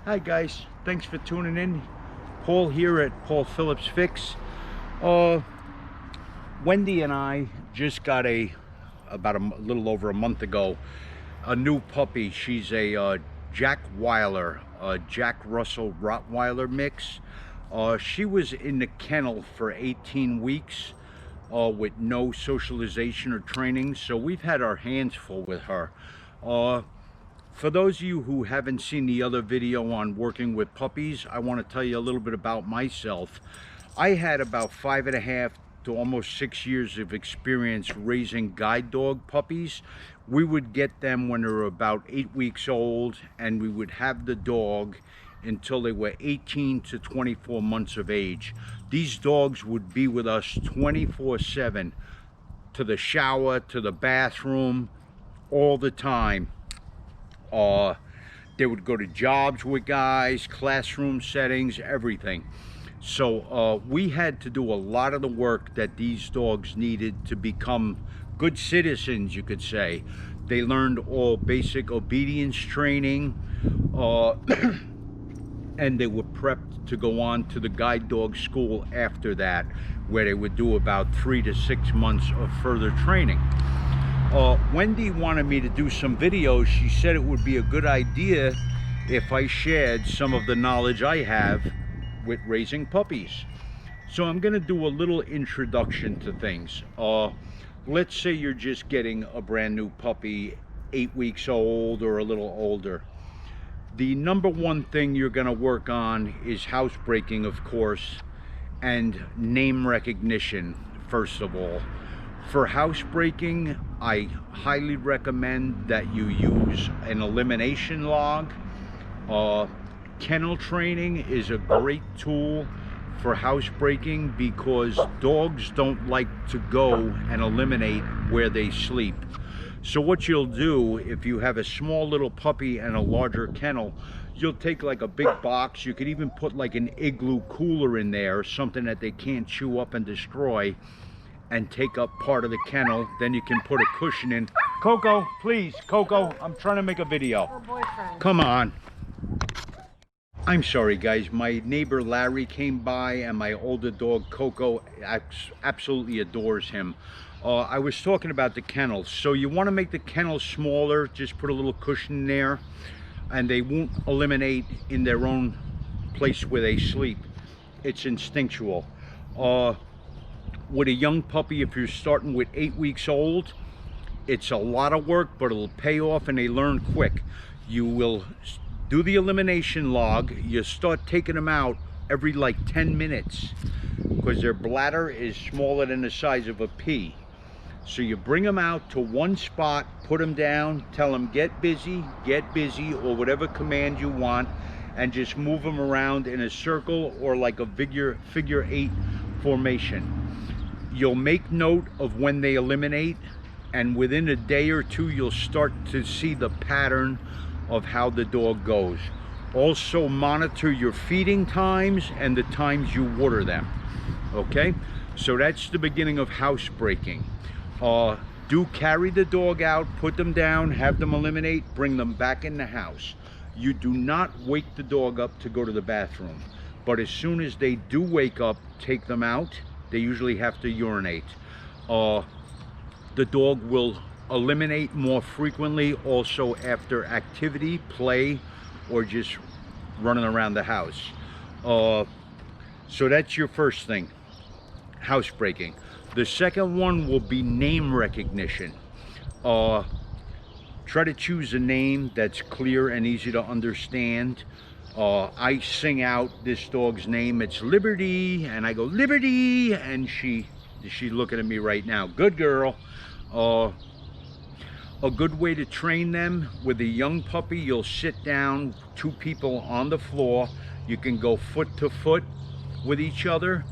Hi guys, thanks for tuning in. Paul here at Paul Phillips Fix. Wendy and I just got about a little over a month ago, a new puppy. She's a Jack Weiler, a Jack Russell Rottweiler mix. She was in the kennel for 18 weeks with no socialization or training, so we've had our hands full with her. For those of you who haven't seen the other video on working with puppies, I want to tell you a little bit about myself. I had about 5.5 to almost 6 years of experience raising guide dog puppies. We would get them when they were about 8 weeks old, and we would have the dog until they were 18 to 24 months of age. These dogs would be with us 24/7, to the shower, to the bathroom, all the time. They would go to jobs with guys, classroom settings, everything. So we had to do a lot of the work that these dogs needed to become good citizens, you could say. They learned all basic obedience training, and they were prepped to go on to the guide dog school after that, where they would do about 3 to 6 months of further training. Wendy wanted me to do some videos. She said it would be a good idea if I shared some of the knowledge I have with raising puppies. So I'm going to do a little introduction to things. Let's say you're just getting a brand new puppy, 8 weeks old or a little older. The number one thing you're going to work on is housebreaking, of course, and name recognition, first of all. For housebreaking, I highly recommend that you use an elimination log. Kennel Training is a great tool for housebreaking because dogs don't like to go and eliminate where they sleep. So what you'll do, if you have a small little puppy and a larger kennel, you'll take like a big box. You could even put like an igloo cooler in there, something that they can't chew up and destroy, and take up part of the kennel. Then you can put a cushion in. Coco, please, Coco, I'm trying to make a video. Her boyfriend. Come on. I'm sorry guys, my neighbor Larry came by, and my older dog Coco absolutely adores him. I was talking about the kennels. So you want to make the kennel smaller, just put a little cushion there, and they won't eliminate in their own place where they sleep. It's instinctual. With a young puppy, if you're starting with 8 weeks old, it's a lot of work, but it'll pay off and they learn quick. You will do the elimination log. You start taking them out every like 10 minutes because their bladder is smaller than the size of a pea. So you bring them out to one spot, put them down, tell them get busy, or whatever command you want, and just move them around in a circle or like a figure 8 formation. You'll make note of when they eliminate, and within a day or two you'll start to see the pattern of how the dog goes. Also monitor your feeding times and the times you water them. Okay, so that's the beginning of housebreaking. Do carry the dog out, put them down, have them eliminate, bring them back in the house. You do not wake the dog up to go to the bathroom, but as soon as they do wake up, take them out. They usually have to urinate. The dog will eliminate more frequently also after activity, play, or just running around the house. So that's your first thing, housebreaking. The second one will be name recognition. Try to choose a name that's clear and easy to understand. I sing out this dog's name. It's Liberty, and I go Liberty, and she's looking at me right now. Good girl. A good way to train them with a young puppy, you'll sit down, 2 people on the floor. You can go foot to foot with each other,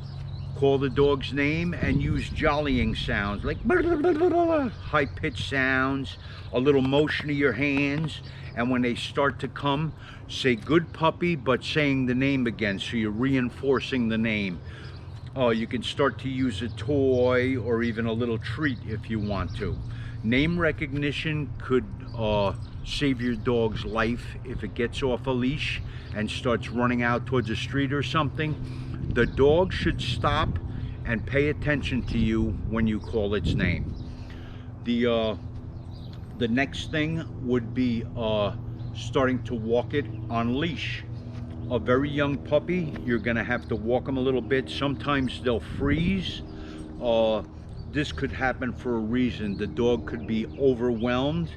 call the dog's name, and use jollying sounds like high-pitched sounds, a little motion of your hands, and when they start to come, say good puppy, but saying the name again, so you're reinforcing the name. You can start to use a toy or even a little treat if you want to. Name recognition could save your dog's life if it gets off a leash and starts running out towards the street or something. The dog should stop and pay attention to you when you call its name. The next thing would be starting to walk it on leash. A very young puppy, you're gonna have to walk them a little bit. Sometimes they'll freeze. This could happen for a reason. The dog could be overwhelmed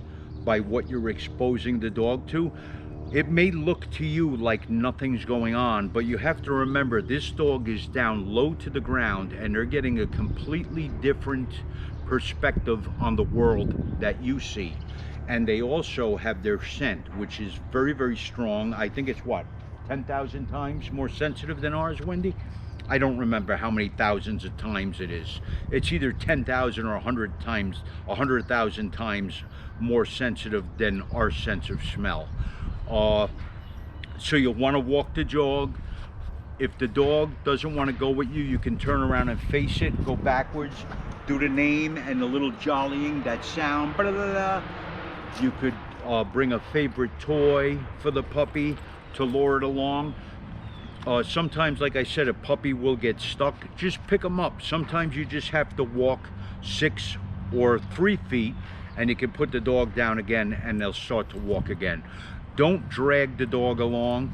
by what you're exposing the dog to. It may look to you like nothing's going on, but you have to remember this dog is down low to the ground and they're getting a completely different perspective on the world that you see. And they also have their scent, which is very, very strong. I think it's what, 10,000 times more sensitive than ours, Wendy? I don't remember how many thousands of times it is. It's either 10,000 or 100,000 times more sensitive than our sense of smell. So you'll want to walk the dog. If the dog doesn't want to go with you, you can turn around and face it, go backwards, do the name and the little jollying, that sound. Blah, blah, blah. You could bring a favorite toy for the puppy to lure it along. Sometimes, like I said, a puppy will get stuck. Just pick them up. Sometimes you just have to walk 6 or 3 feet and you can put the dog down again and they'll start to walk again. Don't drag the dog along.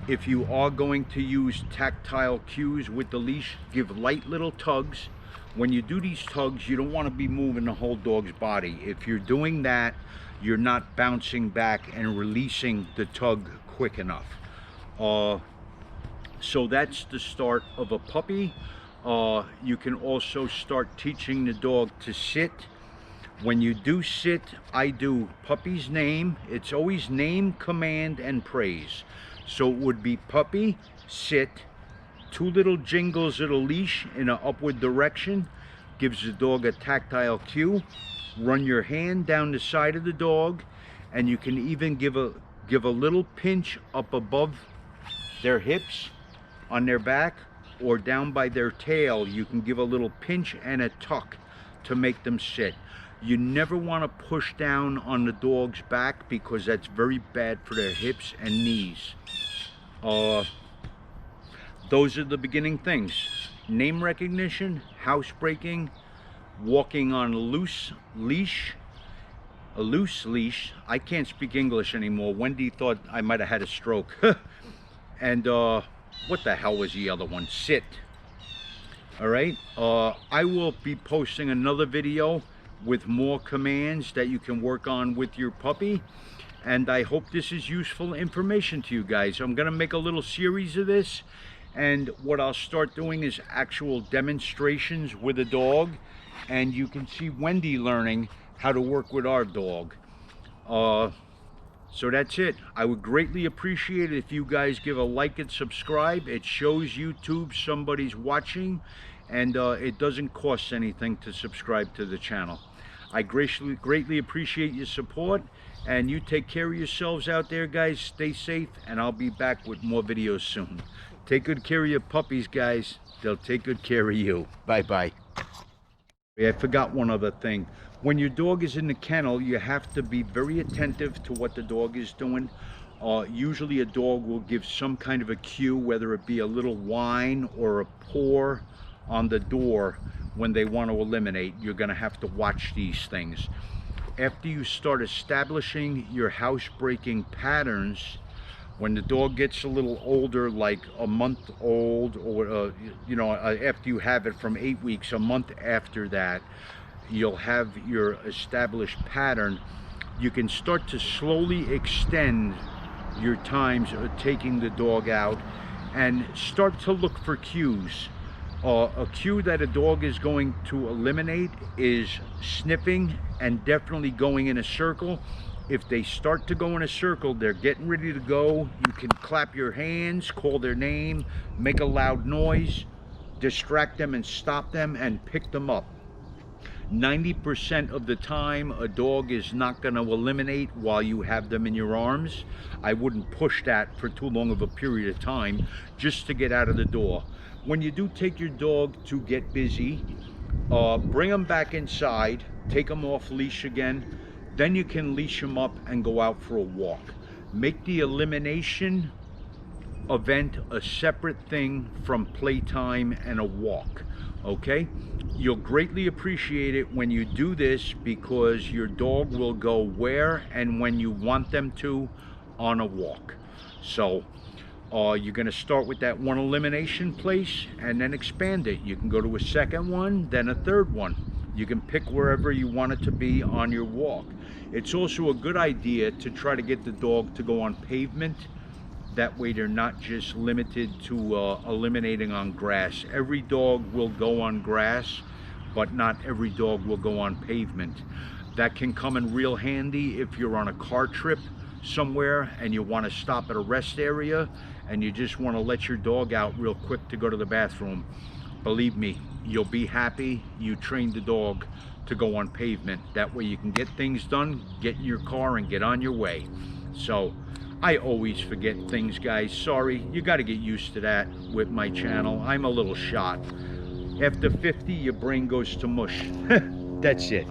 If you are going to use tactile cues with the leash, give light little tugs. When you do these tugs, you don't want to be moving the whole dog's body. If you're doing that, you're not bouncing back and releasing the tug quick enough. So that's the start of a puppy. You can also start teaching the dog to sit. When you do sit, I do puppy's name. It's always name, command, and praise. So it would be puppy, sit, 2 little jingles of the leash in an upward direction, gives the dog a tactile cue. Run your hand down the side of the dog, and you can even give a little pinch up above their hips on their back, or down by their tail. You can give a little pinch and a tuck to make them sit. You never want to push down on the dog's back because that's very bad for their hips and knees. Those are the beginning things. Name recognition, housebreaking, walking on a loose leash. I can't speak English anymore. Wendy thought I might have had a stroke. And what the hell was the other one? Sit. All right. I will be posting another video with more commands that you can work on with your puppy, and I hope this is useful information to you guys. I'm gonna make a little series of this, and what I'll start doing is actual demonstrations with a dog, and you can see Wendy learning how to work with our dog. So that's it. I would greatly appreciate it if you guys give a like and subscribe. It shows YouTube somebody's watching, and it doesn't cost anything to subscribe to the channel. I greatly appreciate your support, and you take care of yourselves out there, guys. Stay safe, and I'll be back with more videos soon. Take good care of your puppies, guys. They'll take good care of you. Bye-bye. I forgot one other thing. When your dog is in the kennel, you have to be very attentive to what the dog is doing. Usually a dog will give some kind of a cue, whether it be a little whine or a paw on the door when they want to eliminate. You're going to have to watch these things. After you start establishing your housebreaking patterns, when the dog gets a little older, like a month old, or you know, after you have it from 8 weeks, a month after that, you'll have your established pattern. You can start to slowly extend your times of taking the dog out and start to look for cues. A cue that a dog is going to eliminate is sniffing and definitely going in a circle. If they start to go in a circle, they're getting ready to go. You can clap your hands, call their name, make a loud noise, distract them and stop them and pick them up. 90% of the time, a dog is not going to eliminate while you have them in your arms. I wouldn't push that for too long of a period of time just to get out of the door. When you do take your dog to get busy, bring them back inside, take them off leash again. Then you can leash them up and go out for a walk. Make the elimination event a separate thing from playtime and a walk, okay? You'll greatly appreciate it when you do this, because your dog will go where and when you want them to on a walk. So you're going to start with that one elimination place and then expand it. You can go to a second one, then a third one. You can pick wherever you want it to be on your walk. It's also a good idea to try to get the dog to go on pavement. That way they're not just limited to eliminating on grass. Every dog will go on grass, but not every dog will go on pavement. That can come in real handy if you're on a car trip somewhere and you want to stop at a rest area and you just want to let your dog out real quick to go to the bathroom. Believe me, you'll be happy you trained the dog to go on pavement. That way you can get things done, get in your car and get on your way. So I always forget things, guys. Sorry, you got to get used to that with my channel. I'm a little shot. After 50, your brain goes to mush. That's it.